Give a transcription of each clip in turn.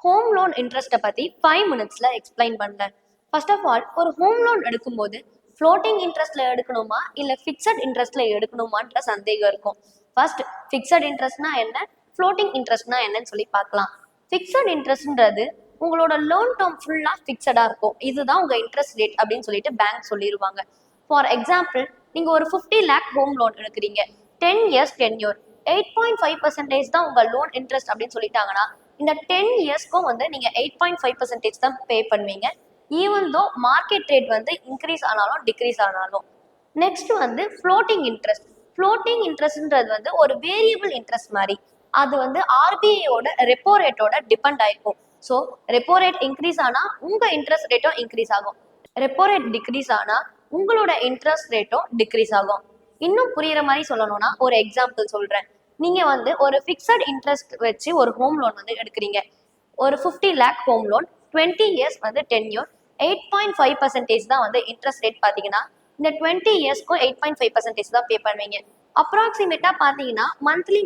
Home loan இன்ட்ரெஸ்ட்டை பற்றி 5 மினிட்ஸில் explain பண்ணுறேன். ஃபர்ஸ்ட் ஆஃப் ஆல், ஒரு ஹோம் லோன் எடுக்கும்போது ஃப்ளோட்டிங் இன்ட்ரெஸ்ட்ல எடுக்கணுமா இல்லை ஃபிக்ஸட் இன்ட்ரெஸ்ட்ல எடுக்கணுமான்ற சந்தேகம் இருக்கும். ஃபர்ஸ்ட், ஃபிக்ஸட் இன்ட்ரெஸ்ட்னா என்ன, ஃப்ளோட்டிங் இன்ட்ரெஸ்ட்னா என்னன்னு சொல்லி பார்க்கலாம். ஃபிக்ஸட் இன்ட்ரெஸ்ட்ன்றது உங்களோட லோன் டேர்ம் ஃபுல்லாக ஃபிக்ஸடாக இருக்கும். இதுதான் உங்கள் இன்ட்ரெஸ்ட் ரேட் அப்படின்னு சொல்லிட்டு பேங்க் சொல்லிடுவாங்க. ஃபார் எக்ஸாம்பிள், நீங்கள் ஒரு 50 லேக் ஹோம் லோன் எடுக்கிறீங்க, 10 இயர்ஸ் டென்யூர், 8.5% தான் உங்கள் லோன் இன்ட்ரெஸ்ட் அப்படின்னு சொல்லிட்டாங்கன்னா இந்த 10 இயர்ஸ்க்கும் வந்து நீங்கள் 8.5% தான் பே பண்ணுவீங்க, ஈவன் தோ மார்க்கெட் ரேட் வந்து இன்க்ரீஸ் ஆனாலும் டிக்ரீஸ் ஆனாலும். நெக்ஸ்ட் வந்து ஃப்ளோட்டிங் இன்ட்ரெஸ்ட். ஃப்ளோட்டிங் இன்ட்ரெஸ்ட்ன்றது வந்து ஒரு வேரியபிள் இன்ட்ரெஸ்ட் மாதிரி. அது வந்து ஆர்பிஐயோட ரெப்போ ரேட்டோட டிபெண்ட் ஆயிருக்கும். ஸோ ரெப்போ ரேட் இன்க்ரீஸ் ஆனால் உங்கள் இன்ட்ரெஸ்ட் ரேட்டும் இன்க்ரீஸ் ஆகும், ரெப்போ ரேட் டிக்ரீஸ் ஆனால் உங்களோட இன்ட்ரெஸ்ட் ரேட்டும் டிக்ரீஸ் ஆகும். இன்னும் புரியுற மாதிரி சொல்லணும்னா ஒரு எக்ஸாம்பிள் சொல்கிறேன். நீங்கள் வந்து ஒரு ஃபிக்ஸட் இன்ட்ரெஸ்ட் வச்சு ஒரு ஹோம் லோன் வந்து எடுக்கிறீங்க. ஒரு 50 லேக் ஹோம் லோன், 20 இயர்ஸ் வந்து டென்யூர், 8.5% தான் வந்து இன்ட்ரெஸ்ட் ரேட். பார்த்தீங்கன்னா இந்த 20 இயர்ஸ்க்கும் 8.5% தான் பே பண்ணுவீங்க. அப்ராக்சிமேட்டாக பார்த்தீங்கன்னா மந்த்லி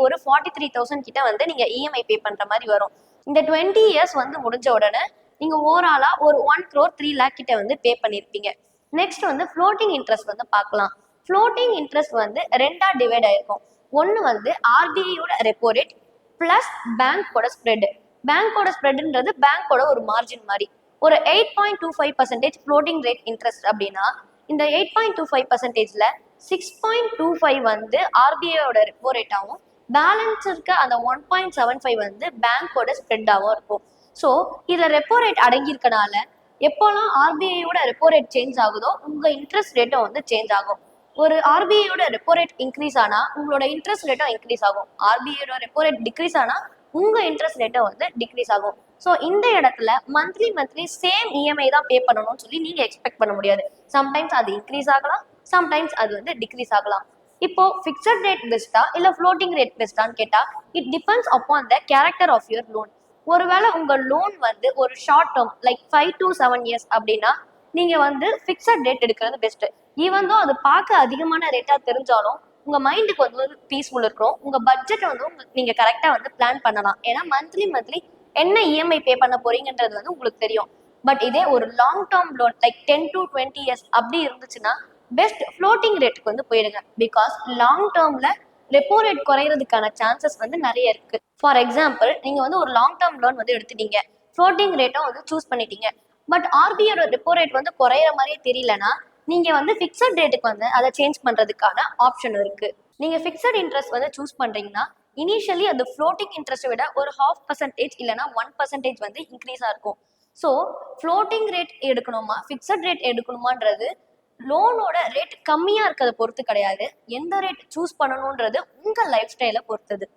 ஒரு 43,000 கிட்ட வந்து நீங்கள் இஎம்ஐ பே பண்ணுற மாதிரி வரும். இந்த 20 இயர்ஸ் வந்து முடிஞ்ச உடனே நீங்கள் ஓவராலாக ஒரு 1 crore 3 lakh கிட்ட வந்து பே பண்ணியிருப்பீங்க. நெக்ஸ்ட் வந்து ஃப்ளோட்டிங் இன்ட்ரெஸ்ட் வந்து பார்க்கலாம். ஃப்ளோட்டிங் இன்ட்ரெஸ்ட் வந்து ரெண்டா டிவைட் ஆயிருக்கும். ஒன்று வந்து ஆர்பிஐயோட ரெப்போ ரேட் பிளஸ் பேங்கோட ஸ்ப்ரெட். பேங்கோட ஸ்ப்ரெட்ன்றது பேங்கோட ஒரு மார்ஜின் மாதிரி. ஒரு 8.25% ஃப்ளோட்டிங் ரேட் இன்ட்ரெஸ்ட் அப்படின்னா இந்த 8.25%ல 6.25 வந்து ஆர்பிஐயோட ரெப்போ ரேட்டாகவும் பேலன்ஸ் இருக்க அந்த 1.75 வந்து பேங்கோட ஸ்ப்ரெட்டாகவும் இருக்கும். ஸோ இதில் ரெப்போ ரேட் அடங்கியிருக்கனால எப்போல்லாம் ஆர்பிஐயோட ரெப்போ ரேட் சேஞ்ச் ஆகுதோ உங்கள் இன்ட்ரெஸ்ட் ரேட்டும் வந்து சேஞ்ச் ஆகும். ஒரு ஆர்பிஐயோட ரெப்போ ரேட் இன்க்ரீஸ் ஆனா உங்களோட இன்ட்ரெஸ்ட் ரேட்டும் இன்க்ரீஸ் ஆகும். ஆர்பிஐயோட ரெப்போ ரேட் டிக்ரீஸ் ஆனா உங்க இன்ட்ரெஸ்ட் ரேட்டும் வந்து டிக்ரீஸ் ஆகும். ஸோ இந்த இடத்துல மந்த்லி சேம் இஎம்ஐ தான் பே பண்ணணும்னு சொல்லி நீங்க எக்ஸ்பெக்ட் பண்ண முடியாது. சம்டைம்ஸ் அது இன்க்ரீஸ் ஆகலாம், சம்டைம்ஸ் அது வந்து டிக்ரீஸ் ஆகலாம். இப்போ ஃபிக்ஸட் ரேட் பெஸ்டா இல்ல ஃப்ளோட்டிங் ரேட் பெஸ்டான்னு கேட்டா it depends upon the character of your loan. ஒருவேளை உங்க லோன் வந்து ஒரு short term like 5 to 7 years அப்படின்னா நீங்க வந்து ஃபிக்ஸட் ரேட் எடுக்கிறது பெஸ்ட். ஈவன் தான் அது பார்க்க அதிகமான ரேட்டா தெரிஞ்சாலும் உங்க மைண்டுக்கு வந்து பீஸ்ஃபுல் இருக்கும். உங்க பட்ஜெட்டை வந்து நீங்க கரெக்டா வந்து பிளான் பண்ணலாம். ஏன்னா மந்த்லி என்ன இஎம்ஐ பே பண்ண போறீங்கன்றது வந்து உங்களுக்கு தெரியும். பட் இதே ஒரு long term loan like 10 to 20 years அப்படி இருந்துச்சுன்னா பெஸ்ட் ஃப்ளோட்டிங் ரேட்டுக்கு வந்து போயிடுங்க. பிகாஸ் லாங் டேர்ம்ல ரெப்போ ரேட் குறையிறதுக்கான சான்சஸ் வந்து நிறைய இருக்கு. ஃபார் எக்ஸாம்பிள், நீங்க வந்து ஒரு லாங் டேர்ம் லோன் வந்து எடுத்துட்டீங்க, ஃப்ளோட்டிங் ரேட்டும் வந்து சூஸ் பண்ணிட்டீங்க. பட் ஆர்பிஐயோட ரெப்போ ரேட் வந்து குறையிற மாதிரியே தெரியலனா நீங்க வந்து ஃபிக்ஸட் ரேட்டுக்கு வந்து அதை சேஞ்ச் பண்றதுக்கான ஆப்ஷன் இருக்கு. நீங்க ஃபிக்ஸட் இன்ட்ரெஸ்ட் வந்து சூஸ் பண்றீங்கன்னா இனிஷியலி அது ஃப்ளோட்டிங் இன்ட்ரெஸ்ட்டை விட ஒரு 0.5% இல்லைனா 1% வந்து இன்க்ரீஸா இருக்கும். ஸோ ஃப்ளோட்டிங் ரேட் எடுக்கணுமா ஃபிக்ஸட் ரேட் எடுக்கணுமான்றது லோனோட ரேட் கம்மியா இருக்கிறத பொறுத்து கிடையாது. எந்த ரேட் சூஸ் பண்ணணுன்றது உங்க லைஃப் ஸ்டைலை பொறுத்தது.